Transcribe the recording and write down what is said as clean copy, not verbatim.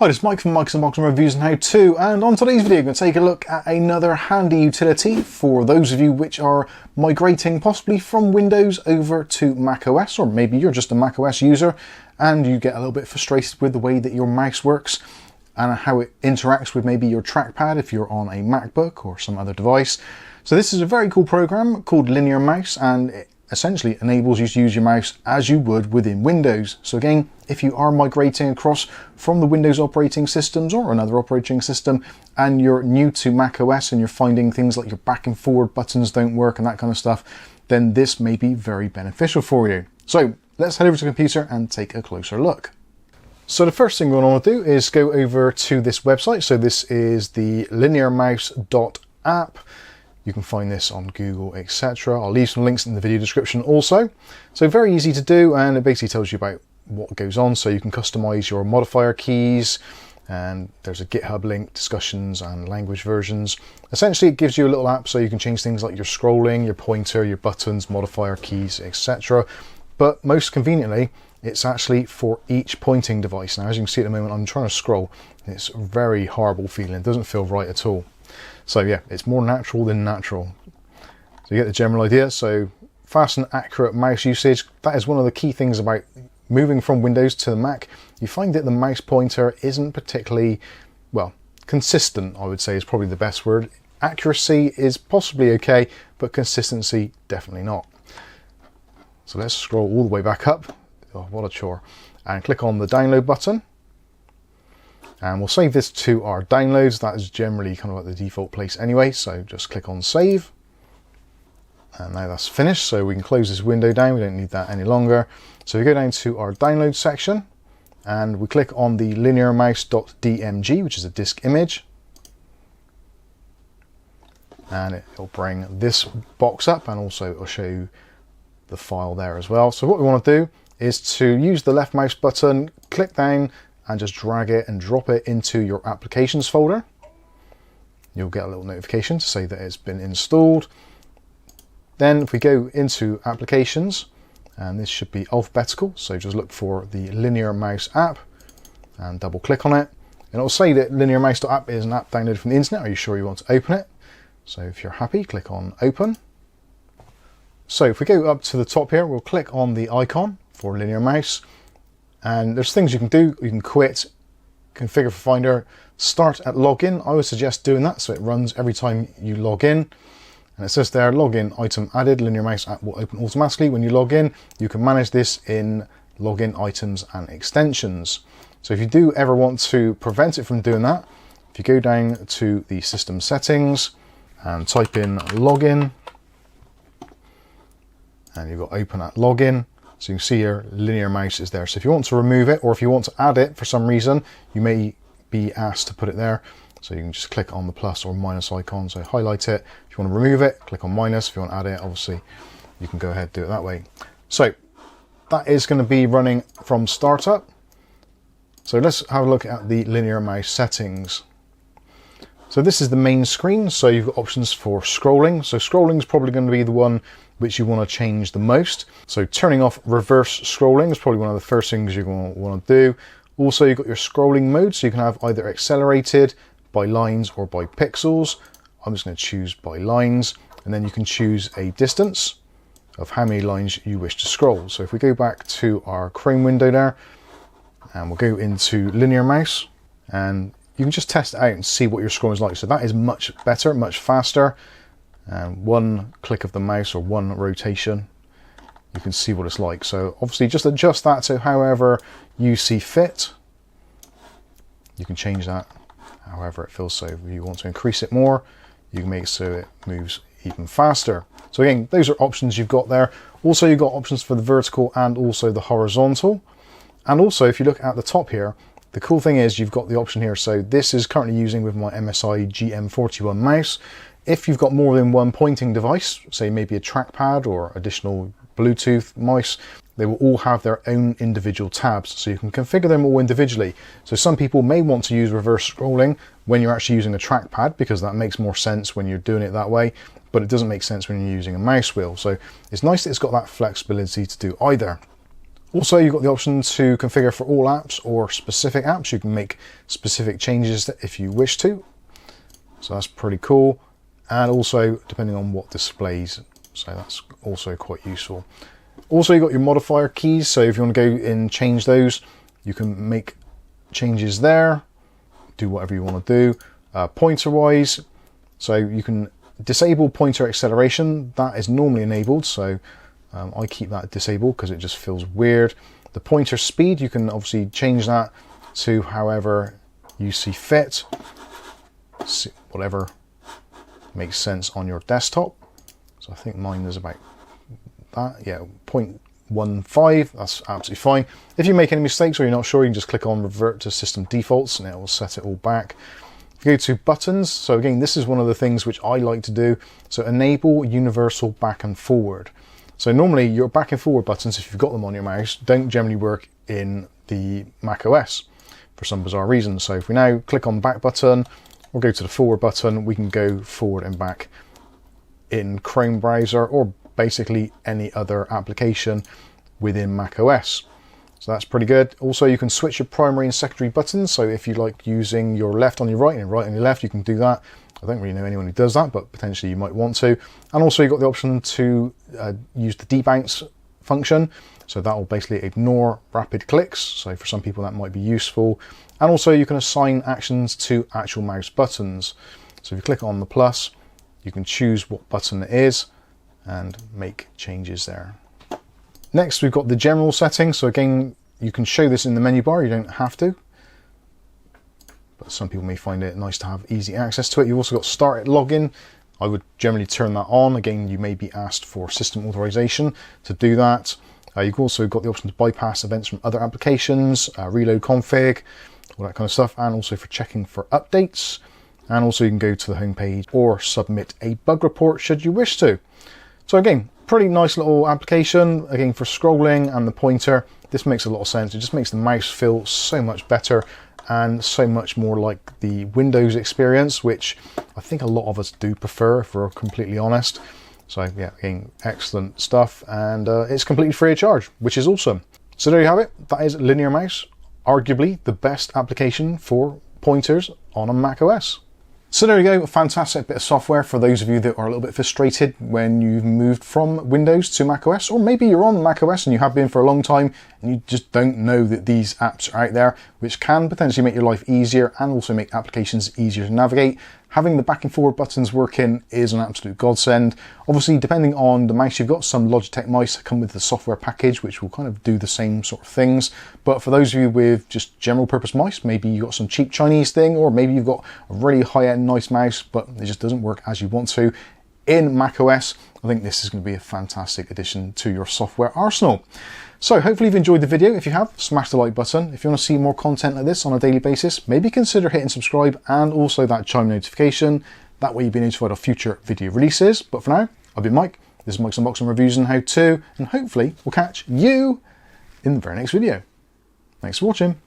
Hi, this is Mike from Mike's Unboxing Reviews and How To, and on today's video I'm going to take a look at another handy utility for those of you which are migrating possibly from Windows over to macOS, or maybe you're just a macOS user and you get a little bit frustrated with the way that your mouse works and how it interacts with maybe your trackpad if you're on a MacBook or some other device. So this is a very cool program called LinearMouse, and it essentially enables you to use your mouse as you would within Windows. So again, if you are migrating across from the Windows operating systems or another operating system and you're new to macOS and you're finding things like your back and forward buttons don't work and that kind of stuff, then this may be very beneficial for you. So let's head over to the computer and take a closer look. So the first thing we want to do is go over to this website. So this is the LinearMouse.app. You can find this on Google, etc. I'll leave some links in the video description also. So very easy to do, and it basically tells you about what goes on. So you can customize your modifier keys, and there's a GitHub link, discussions and language versions. Essentially it gives you a little app so you can change things like your scrolling, your pointer, your buttons, modifier keys, etc. But most conveniently, it's actually for each pointing device. Now as you can see at the moment, I'm trying to scroll. It's a very horrible feeling. It doesn't feel right at all. So yeah, it's more natural than natural. So you get the general idea. So fast and accurate mouse usage. That is one of the key things about moving from Windows to the Mac. You find that the mouse pointer isn't particularly, well, consistent, I would say is probably the best word. Accuracy is possibly okay, but consistency definitely not. So let's scroll all the way back up. Oh, what a chore. And click on the download button. And we'll save this to our downloads. That is generally kind of like the default place anyway. So just click on save. And now that's finished. So we can close this window down. We don't need that any longer. So we go down to our download section and we click on the linearmouse.dmg, which is a disk image. And it'll bring this box up, and also it'll show you the file there as well. So what we want to do is to use the left mouse button, click down, and just drag it and drop it into your applications folder. You'll get a little notification to say that it's been installed. Then if we go into applications, and this should be alphabetical, so just look for the LinearMouse app and double click on it. And it'll say that LinearMouse.app is an app downloaded from the internet. Are you sure you want to open it? So if you're happy, click on open. So if we go up to the top here, we'll click on the icon for LinearMouse. And there's things you can do. You can quit, configure for Finder, start at login. I would suggest doing that so it runs every time you log in. And it says there, login item added, LinearMouse app will open automatically. When you log in, you can manage this in login items and extensions. So if you do ever want to prevent it from doing that, if you go down to the system settings and type in login, and you've got open at login. So you can see here, LinearMouse is there. So if you want to remove it, or if you want to add it for some reason, you may be asked to put it there. So you can just click on the plus or minus icon. So highlight it. If you want to remove it, click on minus. If you want to add it, obviously you can go ahead and do it that way. So that is going to be running from startup. So let's have a look at the LinearMouse settings. So this is the main screen. So you've got options for scrolling. So scrolling is probably going to be the one which you want to change the most. So turning off reverse scrolling is probably one of the first things you're going to want to do. Also, you've got your scrolling mode, so you can have either accelerated, by lines, or by pixels. I'm just going to choose by lines, and then you can choose a distance of how many lines you wish to scroll. So if we go back to our Chrome window there, and we'll go into LinearMouse, and you can just test it out and see what your scrolling is like. So that is much better, much faster. And one click of the mouse or one rotation, you can see what it's like. So obviously just adjust that to however you see fit. You can change that however it feels. So if you want to increase it more, you can make it so it moves even faster. So again, those are options you've got there. Also, you've got options for the vertical and also the horizontal. And also, if you look at the top here, the cool thing is you've got the option here. So this is currently using with my MSI GM41 mouse. If you've got more than one pointing device, say maybe a trackpad or additional Bluetooth mouse, they will all have their own individual tabs, so you can configure them all individually. So some people may want to use reverse scrolling when you're actually using a trackpad, because that makes more sense when you're doing it that way, but it doesn't make sense when you're using a mouse wheel. So it's nice that it's got that flexibility to do either. Also, you've got the option to configure for all apps or specific apps. You can make specific changes if you wish to. So that's pretty cool. And also depending on what displays. So that's also quite useful. Also, you've got your modifier keys. So if you want to go and change those, you can make changes there. Do whatever you want to do. Pointer wise, so you can disable pointer acceleration. That is normally enabled. So I keep that disabled because it just feels weird. The pointer speed, you can obviously change that to however you see fit, whatever makes sense on your desktop. So I think mine is about that, yeah, 0.15, that's absolutely fine. If you make any mistakes or you're not sure, you can just click on revert to system defaults and it will set it all back. If you go to buttons, so again, this is one of the things which I like to do. So enable universal back and forward. So normally your back and forward buttons, if you've got them on your mouse, don't generally work in the macOS for some bizarre reason. So if we now click on the back button or go to the forward button, we can go forward and back in Chrome browser or basically any other application within macOS. So that's pretty good. Also, you can switch your primary and secondary buttons. So if you like using your left on your right and right on your left, you can do that. I don't really know anyone who does that, but potentially you might want to. And also you've got the option to use the debounce function. So that will basically ignore rapid clicks. So for some people that might be useful. And also you can assign actions to actual mouse buttons. So if you click on the plus, you can choose what button it is and make changes there. Next, we've got the general settings. So again, you can show this in the menu bar, you don't have to. But some people may find it nice to have easy access to it. You've also got start at login. I would generally turn that on. Again, you may be asked for system authorization to do that. You've also got the option to bypass events from other applications, reload config, all that kind of stuff, and also for checking for updates. And also you can go to the home page or submit a bug report should you wish to. So again, pretty nice little application. Again, for scrolling and the pointer, this makes a lot of sense. It just makes the mouse feel so much better and so much more like the Windows experience, which I think a lot of us do prefer, if we're completely honest. So yeah, again, excellent stuff, and it's completely free of charge, which is awesome. So there you have it. That is LinearMouse, arguably the best application for pointers on a macOS. So there you go, a fantastic bit of software for those of you that are a little bit frustrated when you've moved from Windows to macOS, or maybe you're on macOS and you have been for a long time and you just don't know that these apps are out there, which can potentially make your life easier and also make applications easier to navigate. Having the back and forward buttons working is an absolute godsend. Obviously, depending on the mouse you've got, some Logitech mice come with the software package, which will kind of do the same sort of things. But for those of you with just general purpose mice, maybe you've got some cheap Chinese thing, or maybe you've got a really high-end nice mouse, but it just doesn't work as you want to. In macOS, I think this is going to be a fantastic addition to your software arsenal. So hopefully you've enjoyed the video. If you have, smash the like button. If you want to see more content like this on a daily basis, maybe consider hitting subscribe and also that chime notification. That way you'll be notified of future video releases. But for now, I've been Mike. This is Mike's Unboxing Reviews and How To, and hopefully we'll catch you in the very next video. Thanks for watching.